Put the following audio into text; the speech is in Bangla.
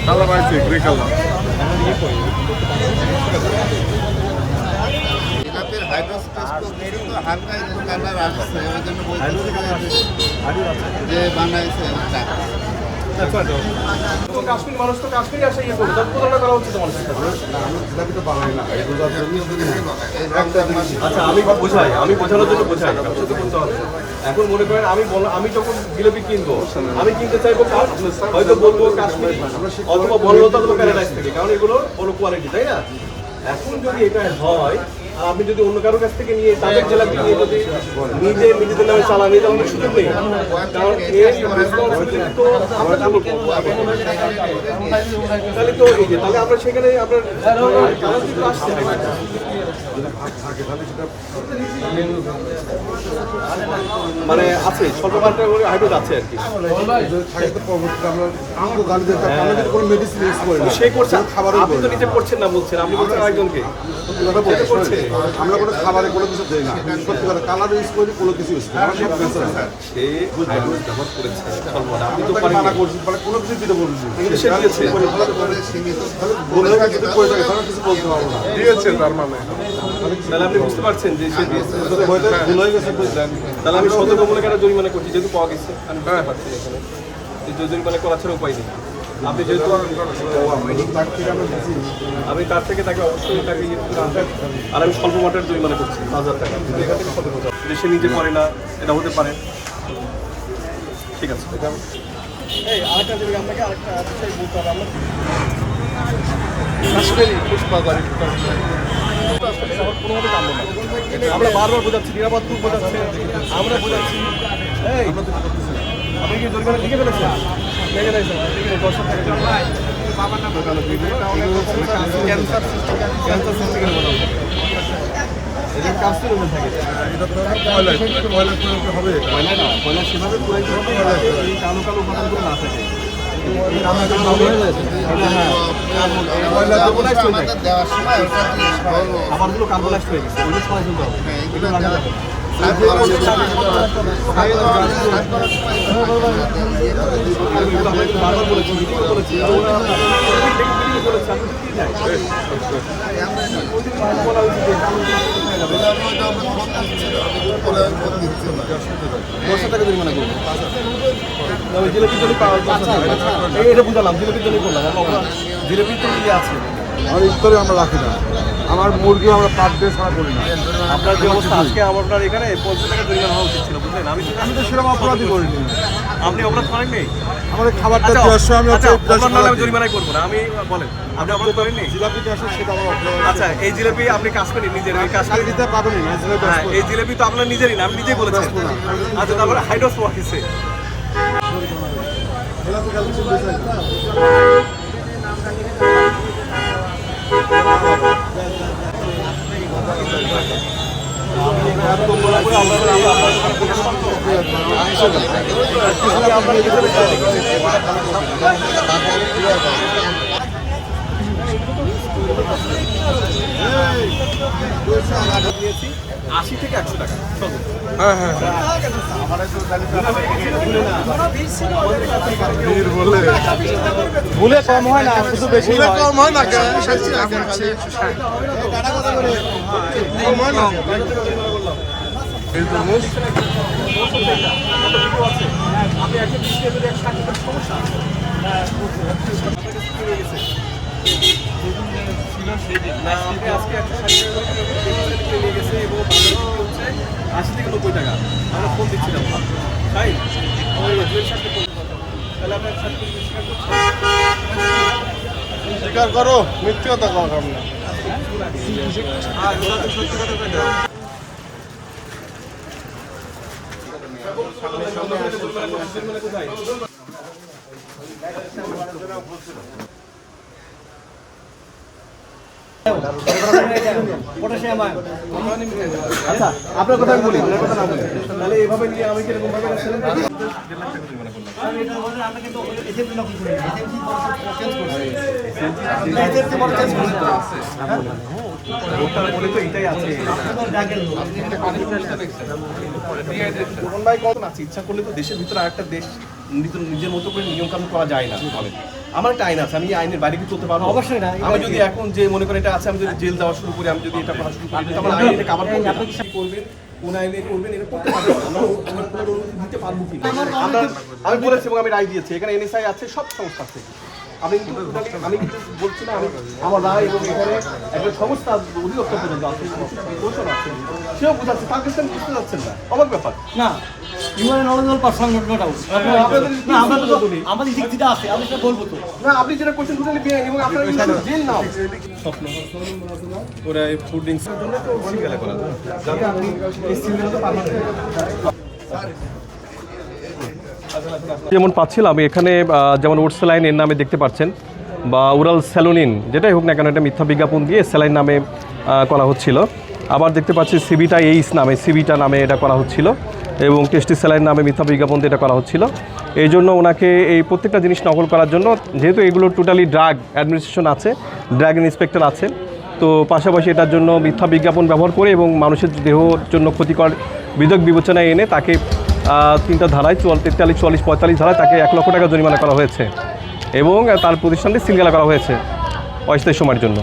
কালার আছে গ্রে কালার। যে বানাইছে কাশ্মীর মানুষ তো কাশ্মীরে আসে ইয়ে করবে, তার প্রতারণা করা হচ্ছে তোমার সাথে। আচ্ছা আমি বোঝাই, আমি বোঝানোর জন্য বোঝাই, ব্যবসা তো করতে হবে। এখন মনে করেন আমি যখন জিলেপি কিনবো, আমি কিনতে চাইবো হয়তো বলবো কাশ্মীর অথবা বনলতা অথবা প্যারাডাইস থেকে, কারণ এগুলো ভালো কোয়ালিটি, তাই না? এখন যদি এটা হয় আর আপনি যদি অন্য কারোর কাছ থেকে নিয়ে তাদের জেলাপি নিয়ে যদি নিজেদের নামে চালান, এটা অনেক সুযোগ নেই, কারণ তো আমরা তাহলে তো এই যে তাহলে আমরা সেখানে আপনার আসছে মানে আছে স্বল্প মাত্রার হাইড্রোজ আছে আর কি। সে করছে, আপনি তো নিজে করছেন না বলছেন, আপনি বলছেন আরেকজনকে। আমরা কোনো খাবারে কোনো কিছু দেই না, সত্যি কথা কালার ইউজ করি, কোনো কিছু ইউজ করি। সে হাইড্রোজ ব্যবহার করেছে স্বল্প, আপনি তো মানা করছি, মানে কোনো কিছু দিতে বলছি, কিন্তু সে দিয়েছে কিছু বলতে পারবো না, দিয়েছে তার মানে। তাহলে আপনি বুঝতে পারছেন যে সে দিয়েছে, ভুল হয়ে গেছে বুঝলেন। তাহলে আমি সতর্কমূলক একটা জরিমানা করছি, যেহেতু পাওয়া গেছে আমি বুঝতে পারছি এখানে যে জরিমানা করা ছাড়া উপায় নেই। আপনি যেহেতু আমি তার থেকে তাকে অবশ্যই তাকে আর আমি স্বল্প মাত্রার জরিমানা করছি 5,000 টাকা। এখান থেকে সতর্ক যে সে নিজে করে না, এটা হতে পারে। ঠিক আছে, এই আরেকটা জায়গায় আপনাকে আরেকটা বিষয় বলতে হবে। আমরা কাশ্মীরি পুষ্পাবাড়ি কোনোভাবে জানবো না, আমরা বারবার বোঝাচ্ছি, নিরাপদপুর বোঝাচ্ছে, আমরা বোঝাচ্ছি। এই আপনি কি জরিমানা লিখে ফেলেছেন? লিখে নেই স্যার, লিখে নেই, 10 টাকা ক্যান্সার সিস্টেমের বলা এটা কাশ্মীর ওখানে থাকে, পয়লা না, পয়লা সেভাবে পুরাইতে হবে, এই কালো কালো উপাদানগুলো না থাকে। খাবারগুলো কার্বনাইজড হয়ে গেছে, ওইগুলো সরাই ফেলতে হবে, এগুলো লাগা যাবে। বারবার বলেছি, বলেছি জিলেপির জন্য এটা বুঝালাম, জিলেপির জন্য করলাম, জিলেপির তো ইয়ে আছে। আর ইফতারে আমরা রাখি না, আমার মুরগি আমরা পার ডে ছাড়া করি না। আপনার যে অবস্থা আজকে আপনার এখানে 50 টাকা জরিমানা হওয়া উচিত ছিল, বুঝলেন? আমি তো সেরকম অপরাধই করিনি। আপনি অপরাধ করেন নেই, আমাদের খাবারটা আমি জরিমানাই করবো না। আমি বলেন আপনি অপরাধ করেননি? জিলাপি আসে সেটা আমার অপরাধ। আচ্ছা, এই জিলেপি আপনি কাশ্মীরি নিজের, এই কাশ্মীরি দিতে পাবেন না, এই জিলেপি তো আপনার নিজেরই না, আপনি নিজেই বলেছেন। আচ্ছা, তারপরে হাইড্রোস ওয়াকিসে নিয়েছি 80 থেকে 100 টাকা। হ্যাঁ হ্যাঁ ভুলে কম হয় না, শুধু বেশি কম হয় না কেন? আপনি একজন দৃষ্টি যদি 160 সমস্যা আজকে 80 থেকে 90 টাকা আমরা ফোন দিচ্ছিলাম, তাই তাহলে আপনার স্বীকার করো, মিথ্যে কথা কও আমরা। আচ্ছা আপনার কথা আমি বলি, আপনার কথা না বলি, তাহলে এইভাবে নিয়ে আমি কিরকম ভাবে ছিলেন? ভোটার বলে তো এটাই আছে। কোন ভাই কত আছে, ইচ্ছা করলে তো দেশের ভিতরে আরেকটা দেশ নিজের মতো করে নিয়ম কানুন করা যায় না। বলেন আমার একটা আইন আছে, আমি এই আইনের বাইরে কি চলতে পারবো? অবশ্যই না। আমি যদি এখন যে মনে করেন এটা আছে, আমি যদি জেল দেওয়া শুরু করি, আমি যদি এটা করা শুরু করি, তাহলে আইন এটা কভার করবে। আপনি কি করবেন, কোন আইনে করবেন, এটা করতে পারবেন। আমরা কোনো অনুমতি দিতে পারবো কি? আমি বলেছি এবং আমি রায় দিয়েছি, এখানে এনএসআই আছে, সব সংস্থা আছে। আমি কিন্তু আমি কিন্তু বলছি না, আমি আমার রায় এবং এখানে একটা সংস্থা অধিদপ্তর পর্যন্ত আছে, কৌশল আছে, সেও বোঝাচ্ছে, তার কাছে আমি বুঝতে যাচ্ছেন না। অবাক ব্যাপার না, you are an original person, not out. না, আমাদের দিক থেকে আছে, আমি সেটা বলবো তো। না, আপনি যেটা কোশ্চেন টোটালি বেআইন এবং আপনারা জেল নাও। স্বপ্ন ওরা ফুড ড্রিঙ্কসের জন্য তো সিঙ্গেলে করা যায়, যাতে আপনি এই সিঙ্গেলটা পাবেন। যেমন পাচ্ছিলাম এখানে যেমন ওট স্যালাইন এর নামে দেখতে পাচ্ছেন, বা উরাল স্যালোনিন, যেটাই হোক না কেন, এটা মিথ্যা বিজ্ঞাপন দিয়ে স্যালাইন নামে করা হচ্ছিল। আবার দেখতে পাচ্ছি সিবিটা এইস নামে, সিবিটা নামে এটা করা হচ্ছিল, এবং টেস্টি স্যালাইন নামে মিথ্যা বিজ্ঞাপন দিয়ে এটা করা হচ্ছিল। এই জন্য ওনাকে এই প্রত্যেকটা জিনিস নকল করার জন্য, যেহেতু এগুলো টোটালি ড্রাগ অ্যাডমিনিস্ট্রেশন আছে, ড্রাগ ইন্সপেক্টর আছে, তো পাশাপাশি এটার জন্য মিথ্যা বিজ্ঞাপন ব্যবহার করে এবং মানুষের দেহের জন্য ক্ষতিকর বিধক বিবেচনায় এনে তাকে 3টা ধারায় 43, 44, 45 ধারায় তাকে 1 লক্ষ টাকা জরিমানা করা হয়েছে এবং তার প্রতিষ্ঠানটি সিলগালা করা হয়েছে অস্থায়ী সময়ের জন্য।